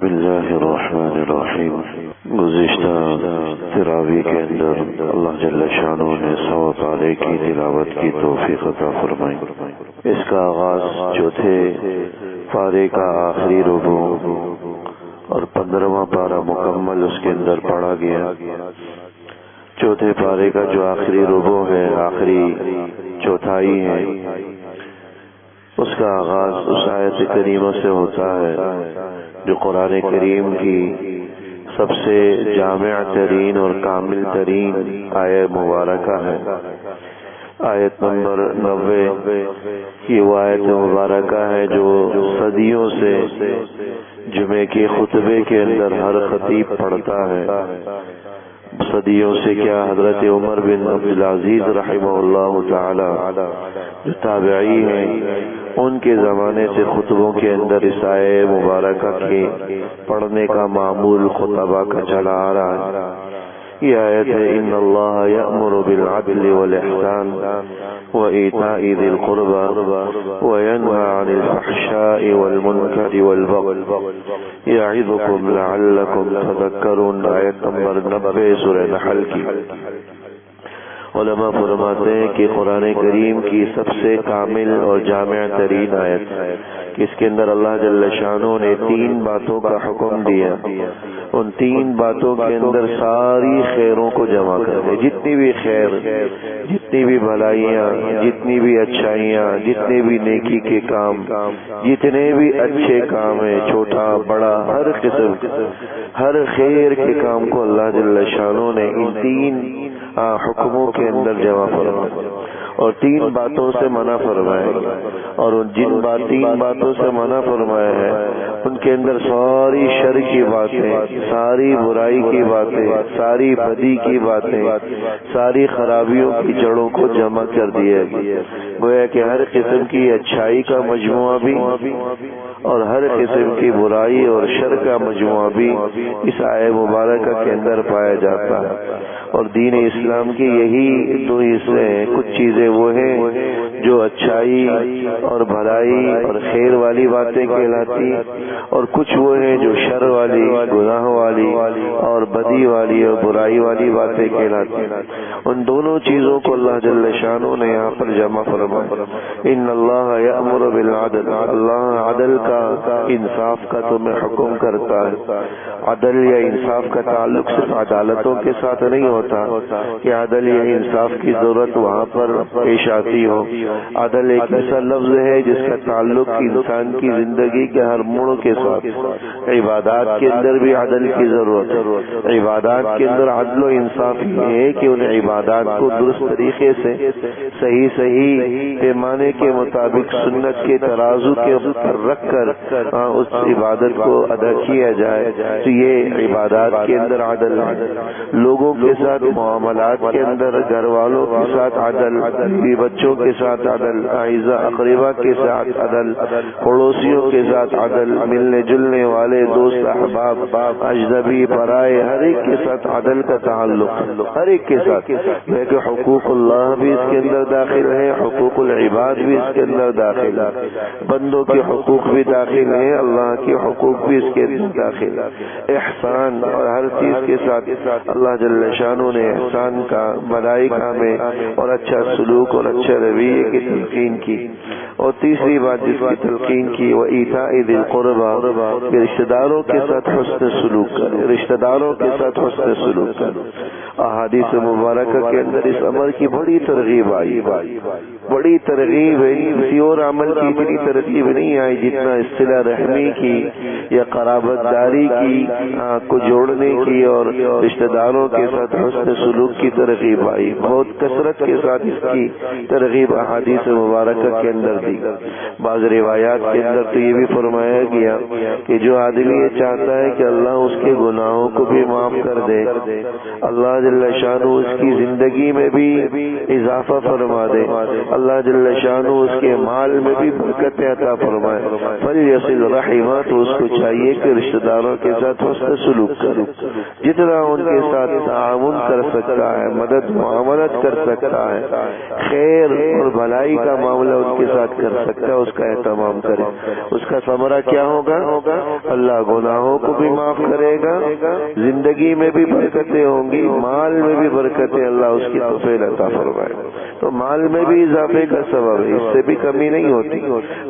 بسم اللہ الرحمن الرحیم۔ گزشتہ تراویح کے اندر اللہ جل شانہ نے 100 پارے کی تلاوت کی توفیق عطا فرمائی۔ اس کا آغاز چوتھے پارے کا آخری رکوع اور 15واں پارہ مکمل اس کے اندر پڑھا گیا۔ چوتھے پارے کا جو آخری رکوع ہے، آخری چوتھائی ہے، اس کا آغاز اس آیت کریمہ سے ہوتا ہے جو قرآن کریم کی سب سے جامع ترین اور کامل ترین آیت مبارکہ ہے۔ آیت نمبر 90 یہ وہ آیت مبارکہ ہے جو صدیوں سے جمعے کے خطبے کے اندر ہر خطیب پڑھتا ہے۔ صدیوں سے کیا، حضرت عمر بن عبدالعزیز رحمہ اللہ تعالی جو تابعی ہیں، ان کے زمانے سے خطبوں کے اندر اس آیت مبارکہ کے پڑھنے کا معمول خطبہ کا چلا آ رہا ہے۔ یہ آیت ہے ان اللہ یأمر بالعدل والاحسان وإیتاء ذی القربى وینہی عن الفحشاء والمنکر والبغی یعظکم لعلکم تذکرون۔ آیت نمبر 90 سورہ نحل کی۔ علماء فرماتے ہیں کہ قرآن کریم کی سب سے کامل اور جامع ترین آیت کہ اس کے اندر اللہ جل شانہ نے 3 باتوں کا حکم دیا۔ ان 3 باتوں کے اندر ساری خیروں کو جمع کر دے، جتنی بھی خیر، جتنی بھی بھلائیاں، جتنی بھی اچھائیاں، جتنے بھی نیکی کے کام، جتنے بھی اچھے کام ہیں، چھوٹا بڑا ہر قسم ہر خیر کے کام کو اللہ جل شانہ نے ان 3 حکموں کے اندر جمع فرمایا اور 3 باتوں سے منع فرمایا، اور جن 3 باتوں سے منع فرمایا ہے ان کے اندر ساری شر کی باتیں، ساری برائی کی باتیں، ساری بدی کی باتیں، ساری خرابیوں کی جڑوں کو جمع کر دیا گیا۔ گویا کہ ہر قسم کی اچھائی کا مجموعہ بھی اور ہر قسم کی برائی اور شر کا مجموعہ بھی اس آیت مبارکہ کے اندر پایا جاتا ہے۔ اور دین اسلام کی یہی 2 حصے ہیں۔ کچھ چیزیں وہ ہیں جو اچھائی اور بھلائی اور خیر والی باتیں کہلاتی، اور کچھ وہ ہیں جو شر والی، گناہ والی اور بدی والی اور برائی والی باتیں کہلاتی۔ ان دونوں چیزوں کو اللہ جل شانہ نے یہاں پر جمع فرمایا۔ ان اللہ یأمر بالعدل، اللہ عدل کا، انصاف کا تمہیں حکم کرتا ہے۔ عدل یا انصاف کا تعلق صرف عدالتوں کے ساتھ نہیں ہوتا کہ عدل یا انصاف کی ضرورت وہاں پر پیش آتی ہو۔ عدل ایک ایسا لفظ ہے جس کا تعلق انسان کی زندگی کے ہر موڑ کے ساتھ، عبادات کے اندر بھی عدل کی ضرورت ہے۔ عبادات کے اندر عدل و انصاف یہ ہے کہ ان عبادات کو درست طریقے سے صحیح پیمانے کے مطابق سنت کے ترازو کے اوپر رکھ کر اس عبادت کو ادا کیا جائے، تو یہ عبادات کے اندر عدل ہے۔ لوگوں کے ساتھ معاملات کے اندر، گھر والوں کے ساتھ عدل، بچوں کے ساتھ عدل، اعزاء اقربا کے ساتھ عدل، پڑوسیوں کے ساتھ عدل، ملنے جلنے والے دوست احباب، اجنبی برائے، ہر ایک کے ساتھ عدل کا تعلق، ہر ایک کے ساتھ۔ لیکن حقوق اللہ بھی اس کے اندر داخل ہے، حقوق العباد بھی اس کے اندر داخل ہے، بندوں کے حقوق بھی داخل ہیں، اللہ کے حقوق بھی اس کے اندر داخل ہے۔ احسان اور ہر چیز کے ساتھ اللہ جل شانہ نے احسان کا، بھلائی کا میں اور اچھا سلوک اور اچھے رویے کی تلقین کی۔ اور تیسری بات جس کی تلقین کی، وإیتاء ذی القربى، کہ رشتہ داروں کے ساتھ حسن سلوک کرے، رشتہ داروں کے ساتھ حسن سلوک کرے۔ احادیث مبارکہ کے اندر اس امر کی بڑی ترغیب آئی، بڑی ترغیب ہے۔ کسی اور عمل کی اتنی ترغیب نہیں آئی جتنا صلہ رحمی کی یا قرابت داری کی کو جوڑنے کی اور رشتہ داروں کے ساتھ حسن سلوک کی ترغیب آئی۔ بہت کثرت کے ساتھ اس کی ترغیب احادیث مبارکہ کے اندر دی۔ بعض روایات کے اندر تو یہ بھی فرمایا گیا کہ جو آدمی یہ چاہتا ہے کہ اللہ اس کے گناہوں کو بھی معاف کر دے، اللہ جل شانہ اس کی زندگی میں بھی اضافہ فرما دے، اللہ جل شانہ اس کے مال میں بھی برکت عطا فرمائے، فلیصل رحمہ، تو اس کو چاہیے کہ رشتہ داروں کے ساتھ حسن سلوک کرے، جتنا ان کے ساتھ تعاون کر سکتا ہے، مدد معاونت کر سکتا ہے، خیر اور بھلائی کا معاملہ ان کے ساتھ کر سکتا ہے، اس کا اہتمام کرے۔ اس کا ثمرہ کیا ہوگا؟ اللہ گناہوں کو بھی معاف کرے گا، زندگی میں بھی برکتیں ہوں گی، مال میں بھی برکتیں اللہ اس کی توفیق عطا فرمائے۔ تو مال میں بھی اضافے کا سبب ہے، اس سے بھی کمی نہیں ہوتی۔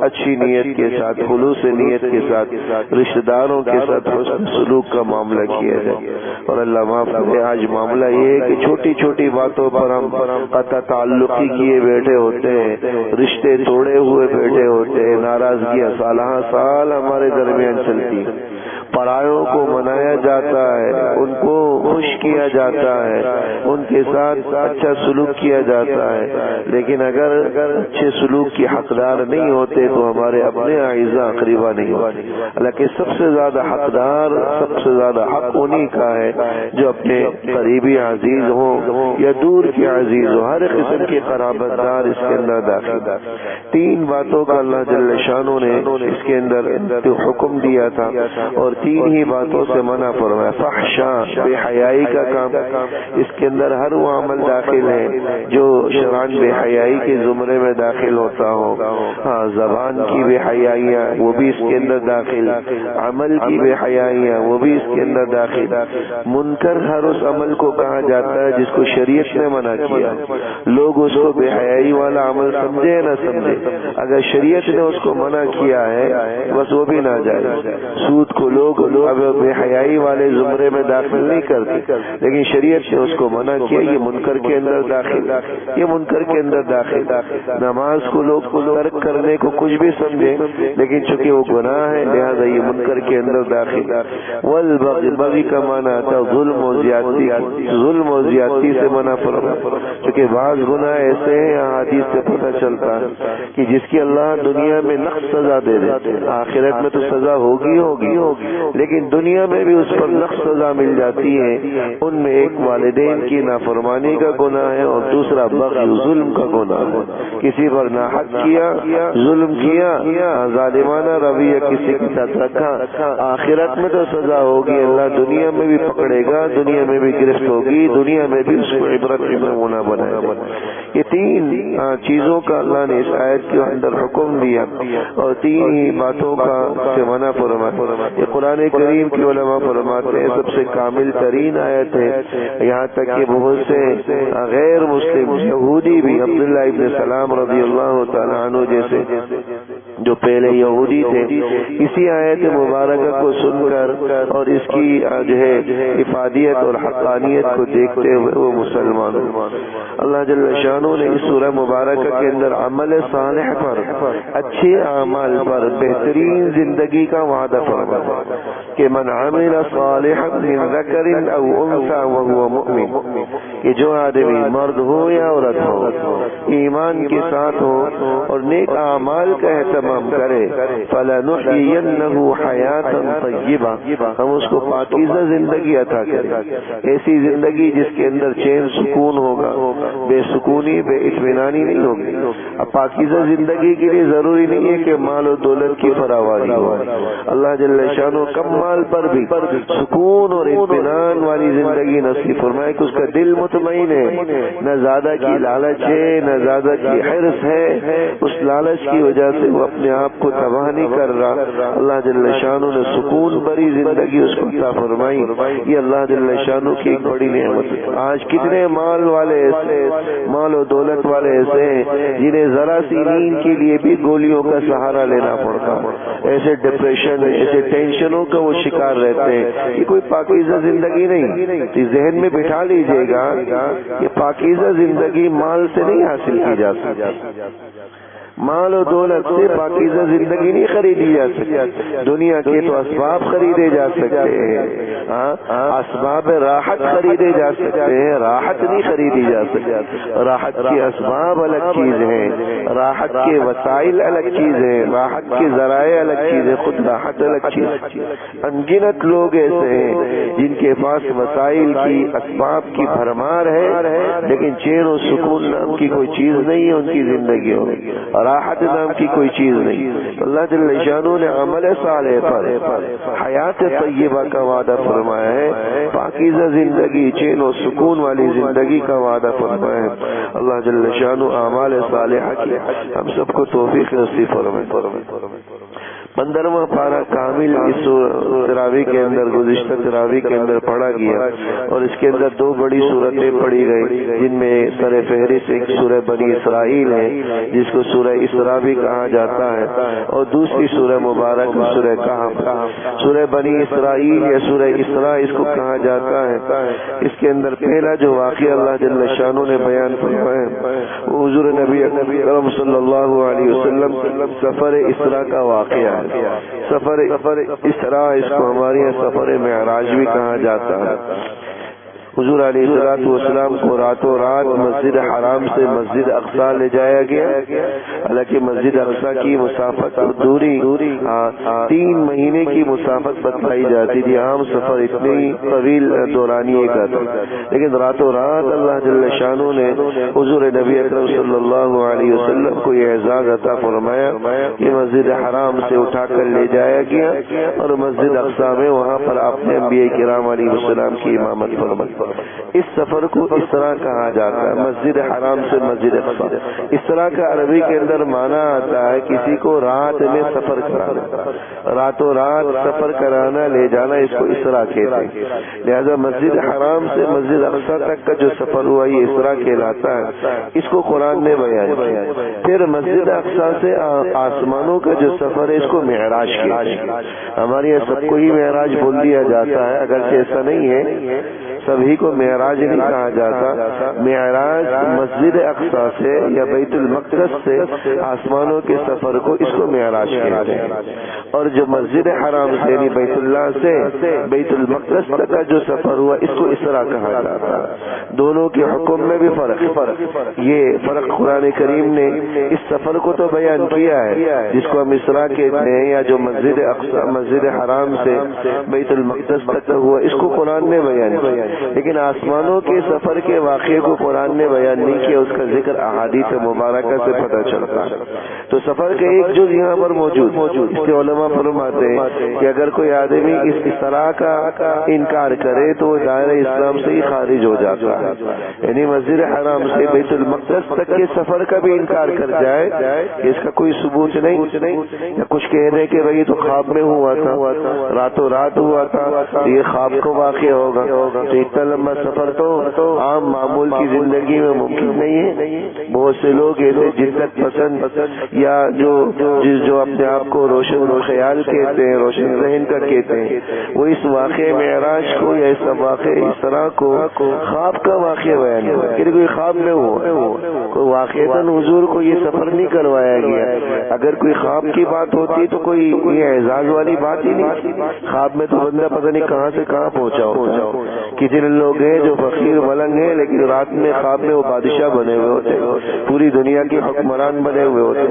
اچھی نیت کے ساتھ، خلوص نیت کے ساتھ رشتہ داروں کے ساتھ حسن سلوک کا معاملہ کیا جائے۔ اور اللہ معاف کرے، آج معاملہ یہ ہے کہ چھوٹی چھوٹی باتوں پر ہم قطع تعلقی کیے بیٹھے ہوتے ہیں، رشتے توڑے ہوئے بیٹھے ہوتے ہیں، ناراضگیاں سالہ سال ہمارے درمیان چلتی ہیں، پرایوں کو منایا جاتا ہے، ان کو خوش کیا جاتا ہے، ان کے ساتھ اچھا سلوک کیا جاتا ہے، لیکن اگر اچھے سلوک کی حقدار نہیں ہوتے تو ہمارے اپنے اعزاء اقربا نہیں ہوتے۔ حالانکہ سب سے زیادہ حقدار، سب سے زیادہ حق انہی کا ہے جو اپنے قریبی عزیز ہوں یا دور کے عزیز ہوں، ہر قسم کے قرابت دار اس کے اندر داخل۔ تین باتوں کا اللہ جل شانہ نے اس کے اندر حکم دیا تھا اور تین ہی باتوں سے منع فرمایا۔ فحشا، بے حیائی کا کام، اس کے اندر ہر وہ عمل داخل ہے جو شرعاً بے حیائی کے زمرے میں داخل ہوتا ہو۔ ہاں، زبان کی بے حیائیاں وہ بھی اس کے اندر داخل، عمل کی بے حیائیاں وہ بھی اس کے اندر داخل۔ منکر ہر اس عمل کو کہا جاتا ہے جس کو شریعت نے منع کیا، لوگ اس کو بے حیائی والا عمل سمجھے یا نہ سمجھے، اگر شریعت نے اس کو منع کیا ہے بس وہ بھی ناجائز۔ سود کو لوگ اب بے حیائی والے زمرے میں داخل نہیں کرتے، لیکن شریعت نے اس کو منع کیا، یہ منکر کے اندر داخل، یہ منکر کے اندر داخل۔ نماز کو لوگ ترک کرنے کو کچھ بھی سمجھے، لیکن چونکہ وہ گناہ ہے لہذا یہ منکر کے اندر داخل۔ والبغی، بغی کا معنی آتا ظلم و زیادتی، ظلم و زیادتی سے منع فرمایا، چونکہ بعض گناہ ایسے ہیں، حدیث سے پتہ چلتا ہے کہ جس کی اللہ دنیا میں نقص سزا دے دیتے، آخرت میں تو سزا ہوگی لیکن دنیا میں بھی اس پر نقص سزا مل جاتی ہے۔ ان میں ایک والدین کی نافرمانی کا گناہ ہے اور دوسرا بغی، ظلم کا گناہ ہے، کسی پر ناحق کیا، ظلم کیا، ظالمانہ رویہ کسی کے ساتھ رکھا، آخرت میں تو سزا ہوگی، اللہ دنیا میں بھی پکڑے گا، دنیا میں بھی گرفت ہوگی، دنیا میں بھی اس کو عبرت نمونہ بنائے گا۔ یہ تین چیزوں کا اللہ نے اس آیت کے اندر حکم دیا اور تین ہی باتوں کا سے منع فرمایا۔ یہ قرآن کریم کی علماء فرماتے ہیں سب سے کامل ترین آیت ہے، یہاں تک کہ بہت سے غیر مسلم یہودی بھی، عبداللہ ابن سلام رضی اللہ تعالیٰ عنہ جیسے جو پہلے یہودی تھے، اسی آیت مبارکہ کو سن کر اور اس کی جو ہے افادیت اور حقانیت کو دیکھتے ہوئے وہ مسلمان ہوئے۔ اللہ جل شانہ نے اس سورہ مبارکہ کے اندر عمل صالح پر، اچھے اعمال پر بہترین زندگی کا وعدہ فرمایا کہ من عمل صالحا من ذکر او انثى وهو مؤمن، کہ جو آدمی مرد ہو یا عورت ہو ایمان کے ساتھ ہو اور نیک اعمال کا اہتمام کرے، فلنحيينه حیاتا طیبہ، ہم اس کو پاکیزہ زندگی عطا کریں، ایسی زندگی جس کے اندر چین سکون ہوگا، بے سکونی بے اطمینانی نہیں ہوگی۔ اب پاکیزہ زندگی کے لیے ضروری نہیں ہے کہ مال و دولت کی فراوانی ہو، اللہ جل شانہ کم مال پر بھی سکون اور اطمینان والی زندگی نصیب فرمائے کہ اس کا دل مطمئن ہے، نہ زیادہ کی لالچ ہے نہ زیادہ کی حرص ہے، اس لالچ کی وجہ سے وہ اپنے آپ کو تباہ نہیں کر رہا۔ اللہ جل شانہ نے سکون بری زندگی اس کو عطا فرمائی، یہ اللہ جل شانہ کی ایک بڑی نعمت ہے۔ آج کتنے مال والے ایسے، مال و دولت والے ایسے ہیں جنہیں ذرا سی نیند کے لیے بھی گولیوں کا سہارا لینا پڑتا، ایسے ڈپریشن، ایسے ٹینشنوں کا وہ شکار رہتے ہیں۔ یہ کوئی پاکیزہ زندگی نہیں، ذہن میں بٹھا لیجئے گا کہ پاکیزہ زندگی مال سے نہیں حاصل کی جا سکتی، مال و دولت سے پاکیزہ زندگی نہیں خریدی جا سکتی، دنیا کے تو اسباب خریدے جا سکتے ہیں، اسباب راحت خریدے جا سکتے ہیں، راحت نہیں خریدی جا سکتی۔ راحت کے اسباب الگ چیز ہیں، راحت کے وسائل الگ چیز ہیں، راحت کے ذرائع الگ چیز ہیں، خود راحت الگ چیز۔ انگنت لوگ ایسے ہیں جن کے پاس وسائل کی، اسباب کی بھرمار ہے، لیکن چین و سکون نام کی کوئی چیز نہیں ہے ان کی زندگیوں میں۔ راحت نام کی کوئی چیز نہیں۔ اللہ جل شانہ نے عمل صالح پر حیات طیبہ کا وعدہ فرمایا ہے، پاکیزہ زندگی، چین و سکون والی زندگی کا وعدہ فرمایا ہے۔ اللہ جل شانہ اعمال صالحہ کی ہم سب کو توفیق نصیب فرمائے۔ 15واں پارہ کامل اس تراویح کے اندر، گزشتہ تراویح کے اندر پڑھا گیا، اور اس کے اندر 2 بڑی صورتیں پڑھی گئی، جن میں سر فہرست ایک سورہ بنی اسرائیل ہے جس کو سورہ اسراء بھی کہا جاتا ہے، اور دوسری سورہ مبارک سورہ کہف۔ سورہ بنی اسرائیل یا سورہ اسراء اس کو کہا جاتا ہے۔ اس کے اندر پہلا جو واقعہ اللہ جل شانہ نے بیان فرمایا وہ حضور نبی اکرم صلی اللہ علیہ وسلم سفر اسراء کا واقعہ ہے۔ سفر اسراء اس کو ہمارے یہاں سفر معراج بھی کہا جاتا ہے۔ حضور علیہ السلام کو راتوں رات مسجد حرام سے مسجد اقصیٰ لے جایا گیا، حالانکہ مسجد اقصیٰ کی مسافت اور دوری 3 مہینے کی مسافت بتلائی جاتی تھی، عام سفر اتنی طویل دورانیے کا تھا، لیکن راتوں رات اللہ جل شانہ نے حضور نبی اکرم صلی اللہ علیہ وسلم کو یہ اعزاز عطا فرمایا کہ مسجد حرام سے اٹھا کر لے جایا گیا اور مسجد اقصیٰ میں وہاں پر آپ نے انبیاء کرام علیہ السلام کی امامت فرمائی۔ اس سفر کو اسراء کہا جاتا ہے، مسجد حرام سے مسجد اقصیٰ۔ اسراء کا عربی کے اندر معنی آتا ہے کسی کو رات میں سفر کرانا، راتوں رات سفر کرانا، لے جانا، اس کو اسراء کہتے ہیں۔ لہذا مسجد حرام سے مسجد اقصیٰ تک کا جو سفر ہوا یہ اسراء کہلاتا ہے، اس کو قرآن نے بیان کیا۔ پھر مسجد اقصیٰ سے آسمانوں کا جو سفر ہے اس کو معراج کہتے ہیں۔ ہمارے یہاں سب کو ہی معراج بول دیا جاتا ہے، اگرچہ ایسا نہیں ہے، سبھی کو معراج نہیں کہا جاتا۔ معراج مسجد اقصیٰ سے یا بیت المقدس سے آسمانوں کے سفر کو اس کو معراج کہتے ہیں، اور جو مسجد حرام سے یعنی بیت اللہ سے بیت المقدس تک کا جو سفر ہوا اس کو اسراء کہا جاتا ہے۔ دونوں کے حکم میں بھی فرق، یہ فرق قرآن کریم نے اس سفر کو تو بیان کیا ہے جس کو ہم اسراء کہتے ہیں، یا جو مسجد اقصیٰ مسجد حرام سے بیت المقدس تک ہوا اس کو قرآن نے بیان کیا، لیکن آسمانوں کے سفر کے واقعے کو قرآن نے بیان نہیں کیا، اس کا ذکر احادیث مبارکہ سے پتہ چلتا ہے۔ تو سفر کا ایک جز یہاں پر موجود، اس سے علماء فرماتے ہیں کہ اگر کوئی آدمی اس طرح کا انکار کرے تو وہ دائرہ اسلام سے ہی خارج ہو جاتا ہے، یعنی مسجد حرام سے بیت المقدس تک کے سفر کا بھی انکار کر جائے کہ اس کا کوئی ثبوت نہیں، یا کچھ کہہ دے کہ بھائی تو خواب میں ہوا تھا، راتوں رات ہوا تھا، یہ خواب کو واقع ہوگا، تو اتنا لمبا سفر تو عام معمول کی زندگی میں ممکن نہیں ہے۔ بہت سے لوگ ایسے جدت پسند یا جو اپنے آپ کو روشن خیال کہتے ہیں، روشن ذہن کا کہتے ہیں، وہ اس واقعے معراج کو یا اس واقعے اسراء کو خواب کا واقعہ بیان کرتے ہیں، کوئی خواب میں ہوا، کوئی واقعتاً حضور کو یہ سفر نہیں کروایا گیا۔ اگر کوئی خواب کی بات ہوتی تو کوئی یہ اعزاز والی بات ہی نہیں، خواب میں تو بندہ پتہ نہیں کہاں سے کہاں پہنچا ہو۔ کتنے لوگ ہیں جو فقیر ملنگ ہیں لیکن رات میں خواب میں وہ بادشاہ بنے ہوئے ہوتے، پوری دنیا کے حکمران بنے ہوئے ہوتے،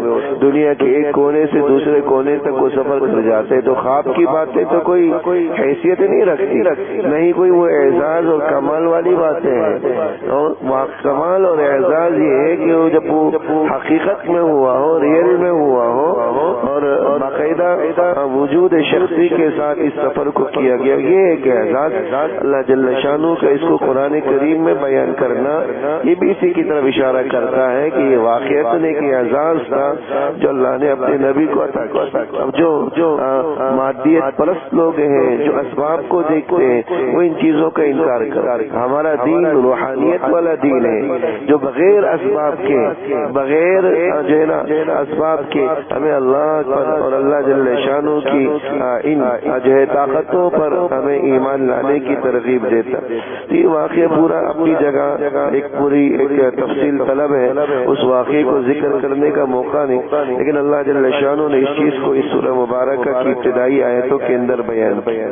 دنیا کے ایک کونے سے دوسرے کونے تک وہ سفر کر جاتے۔ تو خواب کی باتیں تو کوئی حیثیت نہیں رکھتی، نہیں کوئی وہ اعزاز اور کمال والی باتیں ہیں۔ اور کمال اور اعزاز یہ ہے کہ وہ جب وہ حقیقت میں ہوا ہو، ریئل میں ہوا ہو، اور باقاعدہ وجود شخصی کے ساتھ اس سفر کو کیا گیا، یہ ایک اعزاز اللہ جل شانہ کا اس کو قرآن کریم میں بیان کرنا، یہ بھی اسی کی طرف اشارہ کرتا ہے کہ یہ واقعات ایک اعزاز تھا جو اللہ نے اپنے نبی کو عطا کیا۔ اب جو مادیت پرست لوگ ہیں، جو اسباب کو دیکھتے ہیں، وہ ان چیزوں کا انکار کرتے۔ ہمارا دین روحانیت والا دین ہے جو بغیر اسباب کے، بغیر جو ہے نا اسباب کے ہمیں اللہ پر اور اللہ جل شانہ کی ان جو ہے طاقتوں پر ہمیں ایمان لانے کی ترغیب دیتا۔ یہ واقعہ پورا اپنی جگہ ایک پوری تفصیل طلب ہے، اس واقعے کو ذکر کرنے کا موقع نہیں، لیکن اللہ جل شانہ نے اس چیز کو اس سورہ مبارکہ کی ابتدائی آیتوں کے اندر بیان کیا۔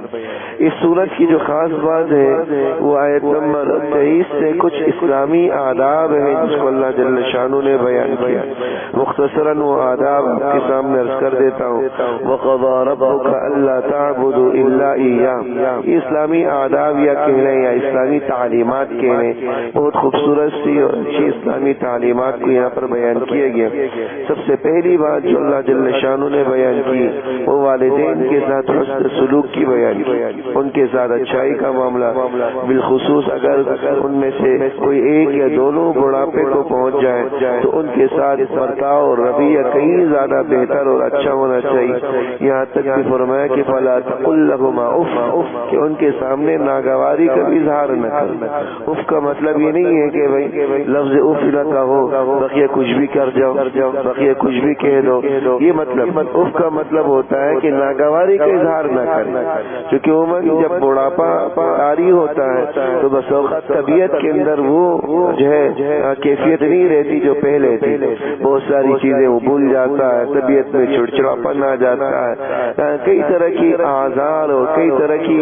اس سورت کی جو خاص بات ہے وہ آیت نمبر 23 سے کچھ اسلامی آداب ہیں جس کو اللہ جل شانہ نے بیان کیا۔ مختصراً وہ آداب آپ کے سامنے عرض کر دیتا ہوں۔ وَقَضَىٰ رَبُّكَ أَلَّا تَعْبُدُوا إِلَّا إِيَّاهُ، اسلامی آداب یا کہہ لیں لیں یا اسلامی تعلیمات کہہ لیں، بہت خوبصورت سی اور اچھی اسلامی تعلیمات کو یہاں پر بیان کیا گیا۔ سب سے پہلی بات جو اللہ جل شانہ نے بیان کی وہ والدین کے ساتھ حسن سلوک کی بیان کی، ان کے ساتھ اچھائی کا معاملہ، بالخصوص اگر ان میں سے کوئی ایک یا دونوں بڑھاپے کو پہنچ جائے تو ان کے ساتھ برتاؤ اور رویہ کہیں زیادہ بہتر اور اچھا ہونا چاہیے۔ یہاں تک کہ فرمایا کہ فلا تقل لهما اف، کہ ان کے سامنے ناگواری کا اظہار نہ کرنا۔ اف کا مطلب یہ نہیں ہے کہ بھائی لفظ اف نہ کہو، بقیہ کچھ بھی کر جاؤ، بقیہ کچھ بھی کہہ دو، یہ مطلب اف کا مطلب ہوتا ہے کہ ناگواری کا اظہار نہ کرنا، کیونکہ عموماً جب بڑھاپا طاری ہوتا ہے تو بس اوقات طبیعت کے اندر وہ جو ہے کیفیت نہیں رہتی جو پہلے تھی، بہت ساری چیزیں وہ بھول جاتا ہے، طبیعت میں چڑچڑاپن آ جاتا ہے، کئی طرح کی آزار اور کئی طرح کی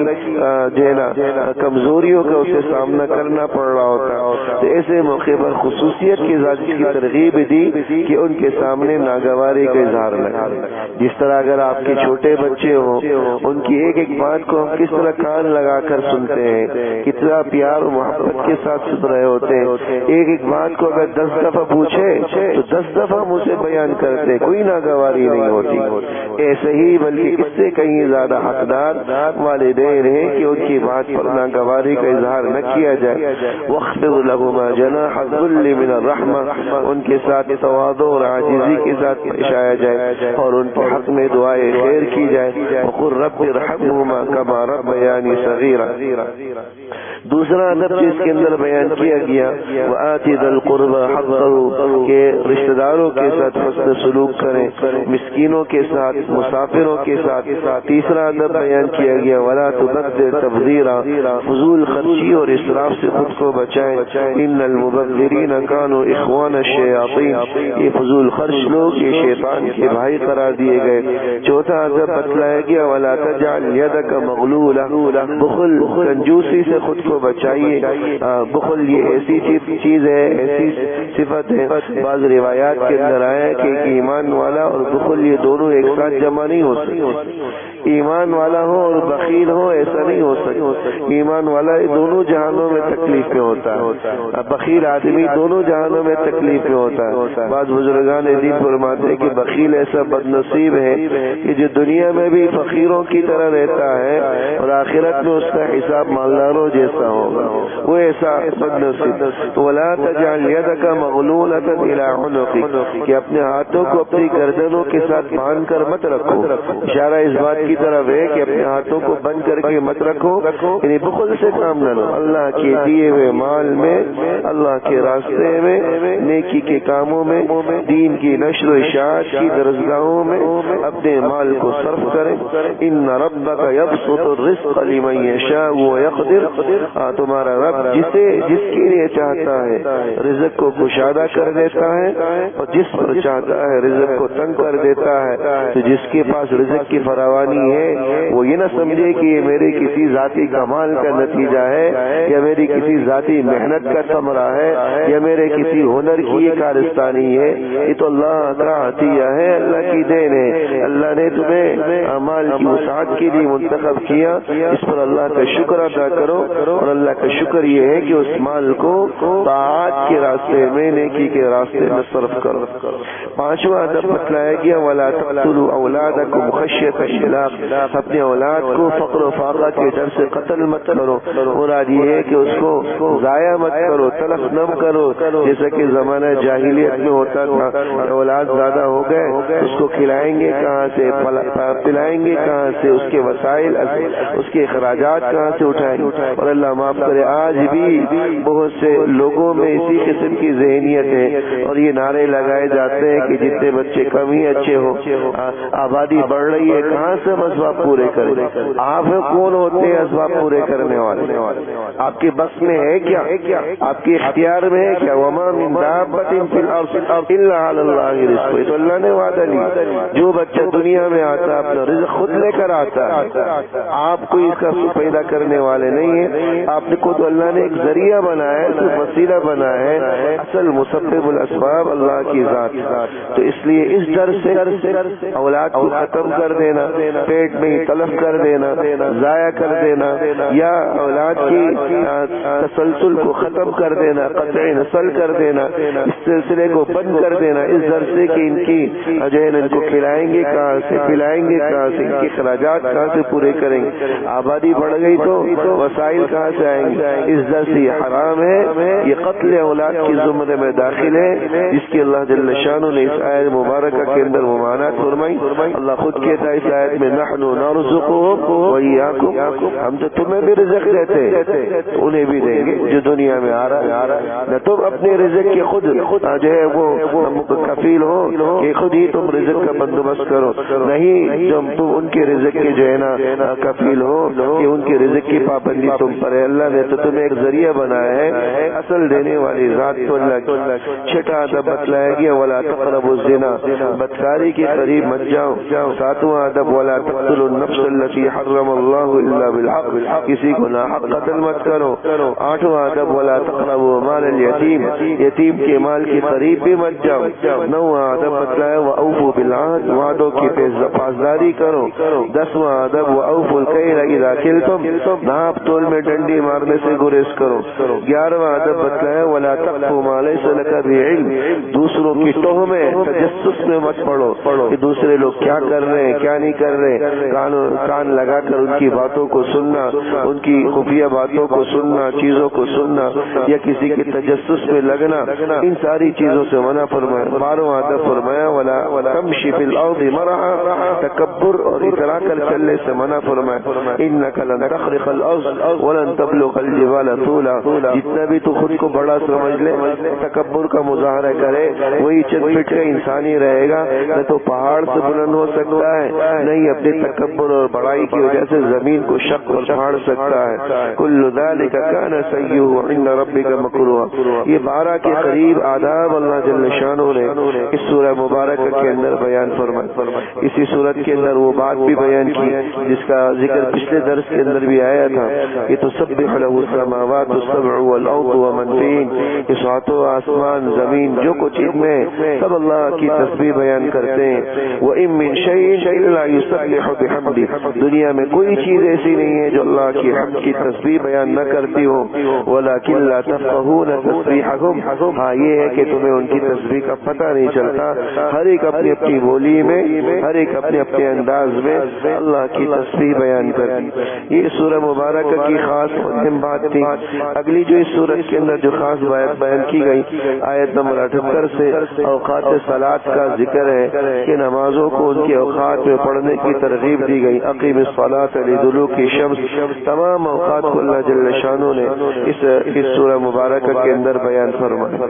جو ہے نا کمزوریوں کا اسے سامنا کرنا پڑ رہا ہوتا ہے۔ تو ایسے موقع پر خصوصیت کے ذات کی ترغیب دی کہ ان کے سامنے ناگواری کا اظہار نہ کریں۔ جس طرح اگر آپ کے چھوٹے بچے ہوں، ان کی ایک ایک بات کو ہم کس طرح کان لگا کر سنتے ہیں، کتنا پیار و محبت کے ساتھ سن رہے ہوتے ہیں، ایک ایک بات کو اگر 10 دفعہ پوچھے تو 10 دفعہ ہم اسے بیان کرتے، کوئی ناگواری نہیں ہوتی۔ ایسے ہی بلکہ اس سے کہیں زیادہ حقدار والدین ہیں کہ ان کی بات پر ناگواری کا اظہار نہ کیا جائے۔ واخفض لهما جناح الذل من الرحمہ، ان کے ساتھ تواضع اور عاجزی کے ساتھ پیش آیا جائے اور ان کے حق میں دعائے خیر کی جائے۔ وقل رب ارحمهما كما ربياني صغيرا۔ دوسرا ادب جس کے اندر بیان کیا گیا وآت ذی القربى حقه، کہ رشتہ داروں کے ساتھ حسن سلوک کریں، مسکینوں کے ساتھ، مسافروں کے ساتھ۔ تیسرا ادب بیان کیا گیا ولا تبذر تبذیرا، فضول خرچی اور اسراف سے خود کو بچائیں، ان المبذرین كانوا اخوان الشیاطین، یہ فضول خرچ لوگ یہ شیطان کے بھائی قرار دیے گئے۔ چوتھا ادب بتلایا گیا ولا تجعل یدک مغلولہ، بخل کنجوسی سے خود کو بچائیے۔ بخل یہ ایسی چیز ہے، ایسی صفت ہے، بعض روایات کے اندر آیا کہ ایمان والا اور بخل یہ دونوں ایک ساتھ جمع نہیں ہو سکتے، ایمان والا ہو اور بخیل ہو ایسا نہیں ہو سکتا۔ ایمان والا دونوں جہانوں میں تکلیف میں ہوتا ہے، بخیل آدمی دونوں جہانوں میں تکلیف میں ہوتا ہے۔ بعض بزرگان دین فرماتے ہیں کہ بخیل ایسا بد نصیب ہے کہ جو دنیا میں بھی فقیروں کی طرح رہتا ہے اور آخرت میں اس کا حساب مالداروں جیسا ہوگا، وہ ایسا بد نصیب۔ ولا تجعل یدک مغلولۃ الی عنقک، کہ اپنے ہاتھوں کو اپنی گردنوں کے ساتھ باندھ کر مت رکھو۔ اشارہ اس بات کی طرف ہے کہ اپنے ہاتھوں کو بند کر کے مت رکھو، یعنی بخل سے کام نہ لو۔ اللہ کے دیے ہوئے مال میں، اللہ کے راستے میں، نیکی کے کاموں میں، دین کی نشر و اشاعت کی درسگاہوں میں اپنے مال کو صرف کریں۔ ان ربک یبسط الرزق لمن یشاء ویقدر، تمہارا رب جس کے لیے چاہتا ہے رزق کو کشادہ کر دیتا ہے اور جس پر چاہتا ہے رزق کو تنگ کر دیتا ہے۔ تو جس کے پاس رزق کی فراوانی ہے وہ یہ نہ سمجھے کہ یہ میرے کسی ذاتی کمال کا نتیجہ ہے یا میری کسی ذاتی محنت کا ثمرہ ہے یا میرے کسی ہنر کی یہ کارستانی ہے، یہ تو اللہ کا عطیہ ہے، اللہ کی دین ہے۔ اللہ نے تمہیں اعمال کی وسعت کے لیے منتخب کیا، اس پر اللہ کا شکر ادا کرو، اور اللہ کا شکر یہ ہے کہ اس مال کو طاعت کے راستے میں، نیکی کے راستے میں صرف کرو۔ پانچواں ادب بتلایا گیا ولا تقتلوا اولادکم خشیۃ املاق، اپنے اولاد کو فقر و فاقہ کے ڈر سے قتل مت کرو۔ مراد یہ ہے کہ اس کو ضائع مت کرو، تلف نہ کرو، جیسا کہ زمانہ جاہلیت میں ہوتا تھا، اولاد زیادہ ہو گئے اس کو کھلائیں گے کہاں سے، پلائیں گے کہاں سے، اس کے وسائل، اس کے اخراجات کہاں سے اٹھائیں گے۔ اور اللہ معاف کرے آج بھی بہت سے لوگوں میں اسی قسم کی ذہنیت ہے، اور یہ نعرے لگائے جاتے ہیں کہ جتنے بچے کم ہی اچھے ہو، آبادی بڑھ رہی ہے، کہاں سے ہم اسباب پورے کریں؟ آپ کون ہوتے ہیں اسباب پورے کرنے والے؟ آپ کے بس میں ہے کیا؟ آپ کے اختیار میں ہے کیا؟ وما من دابۃ فی الارض الا علی اللہ رزقها، تو اللہ نے وعدہ لیا جو بچہ دنیا میں آتا ہے اپنا رزق خود لے کر آتا ہے۔ آپ کوئی کوئی اس کا پیدا کرنے والے نہیں ہیں، آپ کو تو اللہ نے ایک ذریعہ بنایا ہے، صرف وسیلہ بنایا ہے، اصل مسبب الاسباب اللہ کی ذات۔ تو اس لیے اس ڈر سے اولاد کو ختم کر دینا، پیٹ میں ہی تلف کر دینا، ضائع کر دینا، یا اولاد کی تسلسل کو ختم کر دینا، قطع نسل کر دینا، اس سلسلے کو بند کر دینا، اس ڈر سے کہ ان کی جو ہے ان کو کھلائیں گے کہاں سے، پلائیں گے کہاں سے، ان کے اخراجات کہاں سے پورے کریں گے، آبادی بڑھ گئی تو وسائل کہاں سے آئیں گے، اس ڈر سے یہ حرام ہے، یہ قتل اولاد کی زمرے میں داخل ہے، جس کی اللہ جل شانہ نے اس آیت مبارکہ کے اندر ممانعت فرمائی۔ اللہ خود کہتا ہے اس آیت میں نحن نرزقهم وإياكم، ہم تو تمہیں بھی رزق دیتے تو انہیں بھی دیں گے جو دنیا میں آ رہا ہے، نہ تم اپنے رزق کے خود جو ہے وہ کفیل ہو کہ خود ہی تم رزق کا بندوبست کرو، نہیں جب تم ان کے رزق کے جو ہے نا کفیل ہو کہ ان کے رزق کی پابندی تم پر ہے، اللہ نے تو تمہیں ایک ذریعہ بنایا ہے، اصل دینے والی ذات تو اللہ کی۔ چھٹا ادب بتلایا گیا ولا تقربوا الزنا، بدکاری کے قریب مت جاؤ۔ ساتواں ادب ولا تقتلوا النفس التي حرم اللہ الا بالحق، کسی کو ناحق قتل مت کرو۔ آٹھواں ادب ولا تقربوا مال الیتیم، یتیم کے مال کے قریب بھی مت جاؤ۔ نواں ادب بتلایا واوفوا بالعہد، وعدوں کی پاسداری کرو۔ دسواں ادب واوفوا الکیل اذا کلتم، ناپ تول میں ڈنڈی مارنے سے گریز کرو۔ گیارہواں ادب بتلایا ولا تقف ما لیس لک بعلم، دوسروں کی توہ میں تجسس میں مت پڑو کہ دوسرے لوگ کیا کر رہے ہیں کیا نہیں کر رہے، کان لگا کر ان کی باتوں کو سننا، ان کی خفیہ باتوں کو سننا، چیزوں کو سننا، یا کسی کے تجسس میں لگنا، ان ساری چیزوں سے منع فرمایا۔ بارہواں ادب فرمایا ولا تمشی فی الارض مرحا، تکبر اور اترا کر چلنے سے منع فرمایا۔ انک لن تخرق الارض ولن تبلغ الجبال طولا، جتنا بھی تو خود کو بڑا سمجھ لے، تکبر کا مظاہرہ کرے، وہی چند فٹ کا انسانی رہے گا، نہ تو پہاڑ سے بلند ہو سکتا ہے، نہیں اپنے تکبر اور بڑائی کی وجہ سے زمین کو شق اور پھاڑ سکتا ہے۔ کل ذالک کان سیئہ عند ربک مکروہا، یہ 12 کے قریب آداب اللہ جل شانہ نے اس سورہ مبارکہ کے اندر بیان فرمایا۔ اسی صورت کے اندر وہ بات بھی بیان کی جس کا ذکر پچھلے درس کے اندر بھی آیا تھا کہ تسبح له السماوات السبع والارض ومن فیہن، کہ ساتوں آسمان زمین جو کچھ ان میں سب اللہ کی تسبیح بیان کرتے ہیں۔ وَإِن مِّن شَيْءٍ إِلَّا يُسَبِّحُ بِحَمْدِهِ، دنیا میں کوئی چیز ایسی نہیں ہے جو اللہ کی حمد کی تسبیح بیان نہ کرتی ہو۔ وَلَكِن لَّا تَفْقَهُونَ تَسْبِيحَهُمْ، ہاں یہ ہے کہ تمہیں ان کی تسبیح کا پتہ نہیں چلتا، ہر ایک اپنی اپنی بولی میں، ہر ایک اپنے اپنے انداز میں اللہ کی تسبیح بیان کرتی۔ یہ سورہ مبارکہ کی خاص مہم بات تھی۔ اگلی جو اس سورت کے اندر جو خاص بات بیان کی گئی آیت نمبر 78 سے اوقات صلاۃ کا ذکر ہے کہ نمازوں کو ان کے اوقات میں پڑھنے کی ترغیب دی گئی۔ اقیم الصلاۃ لدلوک الشمس، تمام اوقات کو اللہ جل شانہ نے اس سورہ مبارکہ کے اندر بیان فرمایا۔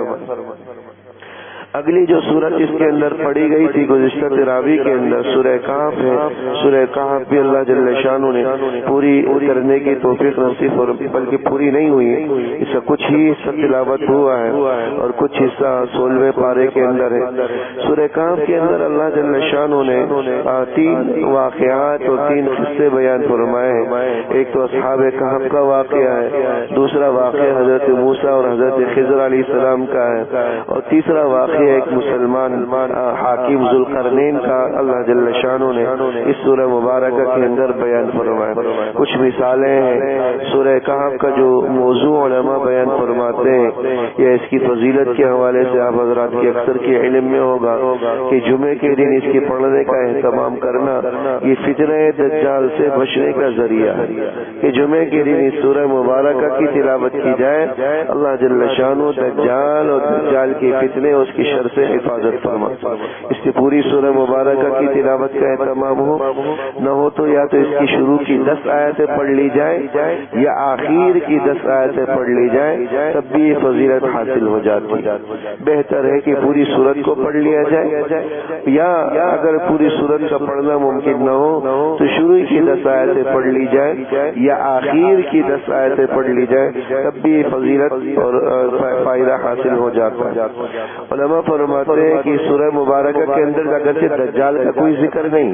اگلی جو سورت اس کے اندر پڑھی گئی تھی گزشتہ تراویح کے اندر سورہ کہف ہے۔ سورہ کہف بھی اللہ جل شانہ نے پوری کرنے کی توفیق نصیب فرمائی، بلکہ پوری نہیں ہوئی ہے، اس کا کچھ ہی حصہ تلاوت ہوا ہے اور کچھ حصہ 16ویں پارے کے اندر ہے۔ سورہ کہف کے اندر اللہ جل شانہ نے 3 واقعات اور 3 قصے بیان فرمائے ہیں۔ ایک تو اصحاب کہف کا واقعہ ہے، دوسرا واقعہ حضرت موسیٰ اور حضرت خضر علیہ السلام کا ہے، اور تیسرا واقعہ ایک مسلمان حاکم ذوالقرنین کا اللہ جل شانہ نے اس سورہ مبارکہ کے اندر بیان فرمایا۔ کچھ مثالیں ہیں سورہ کہف کا جو موضوع علماء بیان فرماتے ہیں یا اس کی فضیلت کے حوالے سے آپ حضرات کے اکثر کے علم میں ہوگا کہ جمعے کے دن اس کے پڑھنے کا اہتمام کرنا یہ فتنہ دجال سے بچنے کا ذریعہ ہے کہ جمعے کے دن اس سورہ مبارکہ کی تلاوت کی جائے، اللہ جل شانہ دجال اور دجال کے فتنے اس کی شر سے حفاظت فرما۔ اس کی پوری سورہ مبارکہ کی تلاوت کا اہتمام ہو نہ ہو تو یا تو اس کی شروع کی 10 آیتیں پڑھ لی جائے یا آخر کی 10 آیتیں پڑھ لی جائے، تب بھی یہ فضیلت حاصل ہو جاتی۔ بہتر ہے کہ پوری سورت کو پڑھ لیا جائے، یا اگر پوری سورت کا پڑھنا ممکن نہ ہو تو شروع کی 10 آیتیں پڑھ لی جائے یا آخر کی 10 آیتیں پڑھ لی جائے، تب بھی یہ فضیلت اور فائدہ حاصل ہو جاتا ہے۔ علماء فرماتے ہیں کہ سورہ مبارکہ کے اندر اگرچہ دجال کا کوئی ذکر نہیں،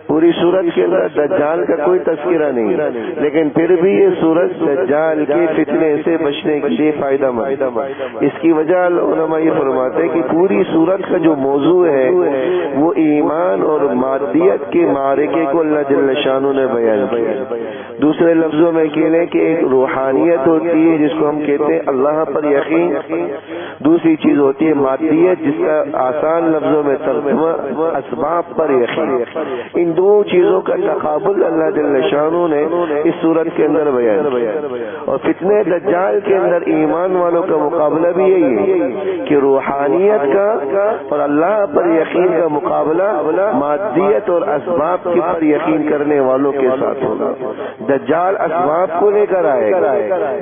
پوری سورت کے اندر دجال کا کوئی تذکرہ نہیں، لیکن پھر بھی یہ سورت دجال کے فتنے سے بچنے کے لیے فائدہ مند۔ اس کی وجہ علماء یہ فرماتے ہیں کہ پوری سورت کا جو موضوع ہے وہ ایمان اور مادیت کے معرکے کو اللہ جل شانہ نے بیان کیا۔ دوسرے لفظوں میں کہہ لیں کہ ایک روحانیت ہوتی ہے جس کو ہم کہتے ہیں اللہ پر یقین، دوسری چیز ہوتی ہے مادیت جس کا آسان لفظوں میں ترجمہ اسباب پر یقین۔ ان دو چیزوں کا تقابل اللہ جل شانہ نے اس صورت کے اندر بیان کیا، اور فتنہ دجال کے اندر ایمان والوں کا مقابلہ بھی یہی ہے کہ روحانیت کا اور اللہ پر یقین کا مقابلہ مادیت اور اسباب کے پر یقین کرنے والوں کے ساتھ ہوگا۔ دجال اسباب کو لے کر آئے گا،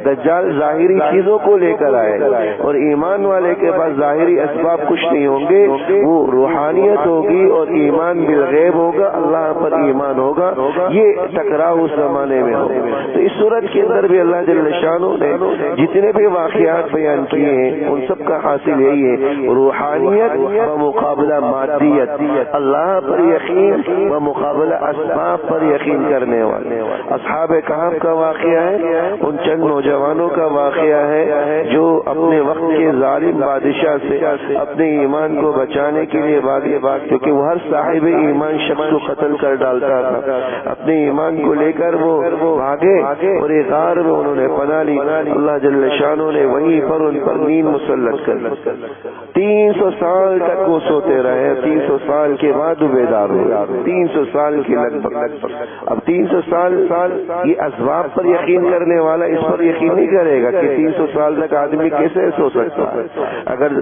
دجال ظاہری چیزوں کو لے کر آئے گا، اور ایمان والے کے پاس ظاہری اسباب کچھ نہیں ہوں گے، وہ روحانیت ہوگی اور ایمان بالغیب ہوگا، اللہ پر ایمان ہوگا۔ یہ ٹکراؤ اس زمانے میں ہوگا۔ تو اس صورت کے اندر بھی اللہ جل شانہ نے جتنے بھی واقعات بیان کیے ہیں ان سب کا حاصل یہی ہے، روحانیت و مقابلہ مادیت، اللہ پر یقین و مقابلہ اسباب پر یقین کرنے والے۔ اصحاب کہف کا واقعہ ہے، ان چند نوجوانوں کا واقعہ ہے جو اپنے وقت کے ظالم بادشاہ سے اپنے ایمان کو بچانے کے لیے بھاگے، کیونکہ وہ ہر صاحب ایمان شخص کو قتل کر ڈالتا تھا۔ اپنے ایمان کو لے کر وہ بھاگے اور ایک غار میں انہوں نے پناہ لی۔ اللہ جل شانہ نے وہیں پر ان پر نیند مسلط کر 300 سال تک وہ سوتے رہے، 300 سال کے بعد وہ بیدار ہوئے، 300 سال کے لگ بھگ۔ اب 300 سال یہ اسباب پر یقین کرنے والا اس پر یقین نہیں کرے گا کہ 300 سال تک آدمی کیسے سو سکتا ہے۔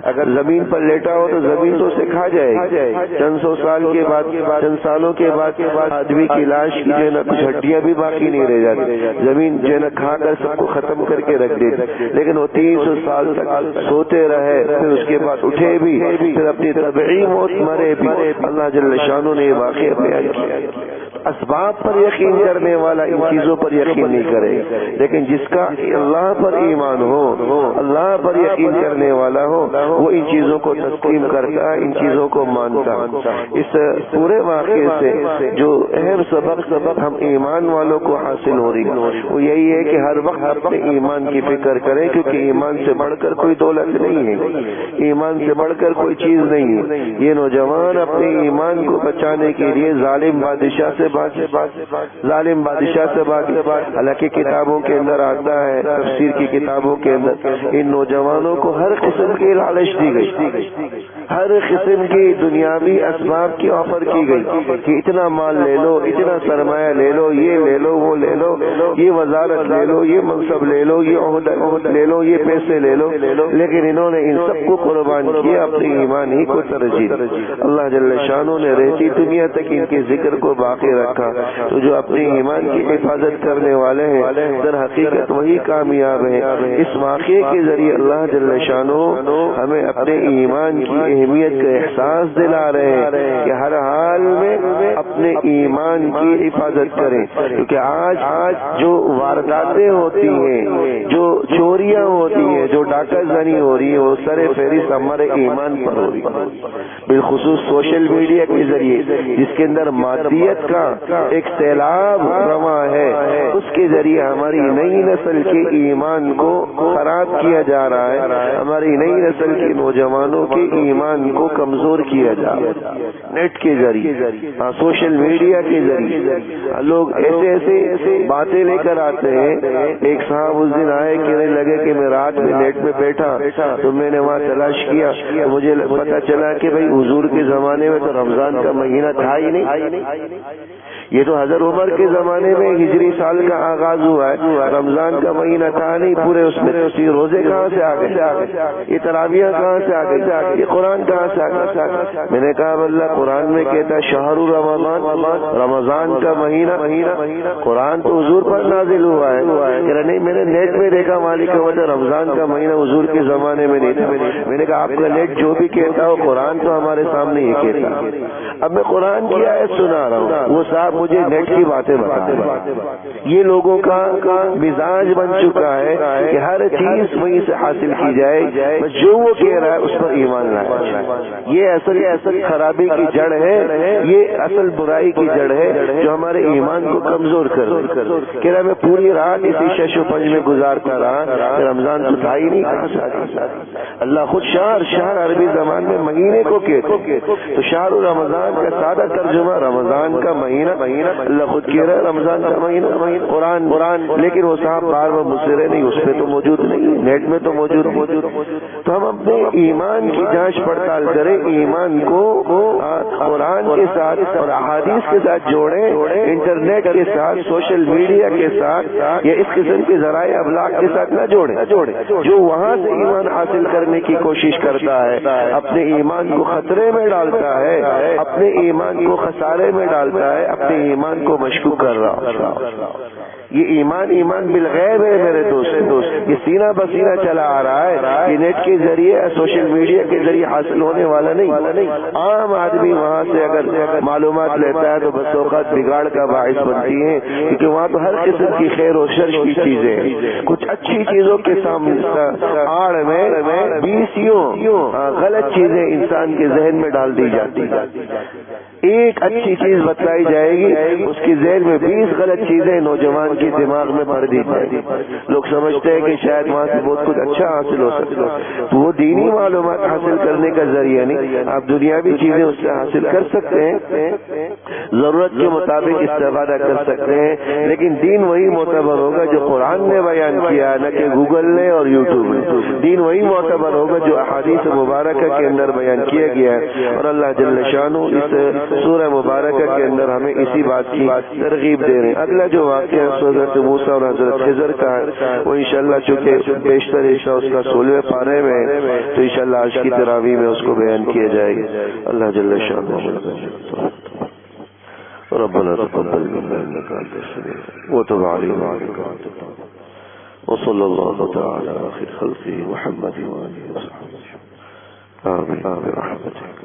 اگر زمین پر لیٹا ہو تو زمین تو اسے کھا جائے گی۔ چند سو سال کے بعد، چند سالوں کے بعد آدمی کی لاش کی جو ہے نا کچھ ہڈیاں بھی باقی نہیں رہ جاتی، زمین جو ہے نا کھا کر سب کو ختم کر کے رکھ دیتی، لیکن وہ 300 سال تک سوتے رہے، پھر اس کے بعد اٹھے بھی، پھر اپنی طبعی موت مرے بھی۔ اللہ جل شانہ نے یہ واقعہ بیان کیا۔ اسباب پر یقین کرنے والا ان چیزوں پر یقین نہیں کرے، لیکن جس کا اللہ پر ایمان ہو، اللہ پر یقین کرنے والا ہو، وہ ان چیزوں کو تسلیم کرتا ہے، ان چیزوں کو مانتا۔ اس پورے واقعے سے جو اہم سبق ہم ایمان والوں کو حاصل ہو رہی ہے وہ یہی ہے کہ ہر وقت اپنے ایمان کی فکر کریں، کیونکہ ایمان سے بڑھ کر کوئی دولت نہیں ہے، ایمان سے بڑھ کر کوئی چیز نہیں ہے۔ یہ نوجوان اپنے ایمان کو بچانے کے لیے ظالم بادشاہ سے باغی، حالانکہ کتابوں کے اندر آتا ہے، تفسیر کی کتابوں کے اندر ان نوجوانوں کو ہر قسم کی لالچ دی گئی، ہر قسم کی دنیاوی اسباب کی آفر کی گئی کہ اتنا مال لے لو، اتنا سرمایہ لے لو، یہ لے لو، وہ لے لو، یہ وزارت لے لو، یہ منصب لے لو، یہ عہدہ لے لو، یہ پیسے لے لو، لیکن انہوں نے ان سب کو قربان کیا، اپنے ایمان ہی کو ترجیح۔ اللہ جل شانہ نے رہتی دنیا تک ان کے ذکر کو باقی رکھا۔ تو جو اپنے ایمان کی حفاظت کرنے والے ہیں در حقیقت وہی کامیاب ہیں۔ اس واقعے کے ذریعے اللہ جل شانہ ہمیں اپنے ایمان کی اہمیت کا احساس دلا رہے ہیں کہ ہر حال میں اپنے ایمان کی حفاظت کریں، کیونکہ آج جو وارداتیں ہوتی ہیں، جو چوریاں ہوتی ہیں، جو ڈاکہ زنی ہو رہی ہے، وہ سر فہرست ہمارے ایمان پر ہو رہی ہے، بالخصوص سوشل میڈیا کے ذریعے جس کے اندر مادیت کا ایک سیلاب رواں ہے، اس کے ذریعے ہماری نئی نسل کے ایمان کو خراب کیا جا رہا ہے، ہماری نئی نسل کے نوجوانوں کے ایمان کو کمزور کیا جا رہا ہے۔ نیٹ کے ذریعے، سوشل میڈیا کے ذریعے لوگ ایسے باتیں لے کر آتے ہیں۔ ایک صاحب اس دن آئے، کہنے لگے کہ میں رات میں نیٹ میں بیٹھا تو میں نے وہاں تلاش کیا، مجھے پتا چلا کہ بھئی حضور کے زمانے میں تو رمضان کا مہینہ تھا ہی نہیں، یہ تو حضرت عمر کے زمانے میں ہجری سال کا آغاز ہوا ہے، رمضان کا مہینہ تھا نہیں، پورے اس میں روزے کہاں سے آ گئے، یہ تراویح کہاں سے آ گئی، یہ قرآن کہاں سے آ گیا؟ میں نے کہا اللہ قرآن میں کہتا ہے شہر رمضان، رمضان کا مہینہ، قرآن تو حضور پر نازل ہوا ہے، کہ نہیں میں نے نیٹ میں دیکھا مالک کا وجہ رمضان کا مہینہ حضور کے زمانے میں نہیں تھا۔ میں نے کہا آپ کا نیٹ جو بھی کہتا ہو قرآن تو ہمارے سامنے یہ کہتا۔ اب میں قرآن کی آیت سنا رہا ہوں، وہ صاحب صاحب مجھے نیٹ کی باتیں بتائیں. یہ لوگوں کا مزاج بن چکا ہے کہ ہر چیز وہیں سے حاصل کی جائے، جو وہ کہہ رہا ہے اس پر ایمان لایا. یہ اصل خرابی کی جڑ ہے، یہ اصل برائی کی جڑ ہے جو ہمارے ایمان کو کمزور کر رہی. کہہ رہا میں پوری رات اسی شش و پنج میں گزارتا رہا، رمضان تو تھا ہی نہیں. اللہ خود شہر عربی زبان میں مہینے کو کہتے، تو شہر رمضان کا سادہ ترجمہ رمضان کا مہینہ. اللہ خود کہہ رہا ہے رمضان کا مہینہ قرآن، لیکن وہ صاحب بار بار مصرے نہیں، اس پہ تو موجود نہیں، نیٹ میں تو موجود. تو ہم اپنے ایمان کی جانچ پڑتال کریں، ایمان کو قرآن کے ساتھ اور احادیث کے ساتھ جوڑیں، انٹرنیٹ کے ساتھ، سوشل میڈیا کے ساتھ یا اس قسم کے ذرائع ابلاغ کے ساتھ نہ جوڑیں. جو وہاں سے ایمان حاصل کرنے کی کوشش کرتا ہے اپنے ایمان کو خطرے میں ڈالتا ہے، اپنے ایمان کو خسارے میں ڈالتا ہے، اپنے ایمان کو مشکوک کر رہا. یہ ایمان بالغیب ہے میرے دوست. یہ سینہ بسینہ چلا آ رہا ہے، یہ نیٹ کے ذریعے سوشل میڈیا کے ذریعے حاصل ہونے والا نہیں. عام آدمی وہاں سے اگر معلومات لیتا ہے تو بس اوقات بگاڑ کا باعث بنتی ہیں، کیونکہ وہاں تو ہر قسم کی خیر و شر کی چیزیں ہیں. کچھ اچھی چیزوں کے سامنے آڑ میں 20 غلط چیزیں انسان کے ذہن میں ڈال دی جاتی. ایک اچھی چیز بتلائی جائے گی، اس کی ذہن میں 20 غلط چیزیں نوجوان کے دماغ میں بھر دی جائے گی. لوگ سمجھتے ہیں کہ شاید وہاں سے بہت کچھ اچھا حاصل ہو سکتا ہے. وہ دینی معلومات حاصل کرنے کا ذریعہ نہیں، آپ دنیاوی چیزیں اس سے حاصل کر سکتے ہیں، ضرورت کے مطابق استفادہ کر سکتے ہیں، لیکن دین وہی معتبر ہوگا جو قرآن نے بیان کیا، نہ کہ گوگل نے اور یوٹیوب نے. دین وہی معتبر ہوگا جو احادیث مبارکہ کے اندر بیان کیا گیا ہے. اور اللہ جل شانہ اس سورہ مبارکہ کے اندر ہمیں اسی بات کی ترغیب دے رہے ہیں. اگلا جو واقعہ حضرت موسیٰ اور حضرت خضر کا ہے وہ انشاءاللہ چونکہ بیشتر حصہ اس کا 16ویں پارے میں ہے تو انشاءاللہ آج کی تراویح میں اس کو بیان کیا جائے گا. اللہ جل شانہ ربنا تقبل منا انك انت السميع وتب علينا وصلى الله تعالى على خير خلقه محمد وآله وصحبه آمين برحمتك.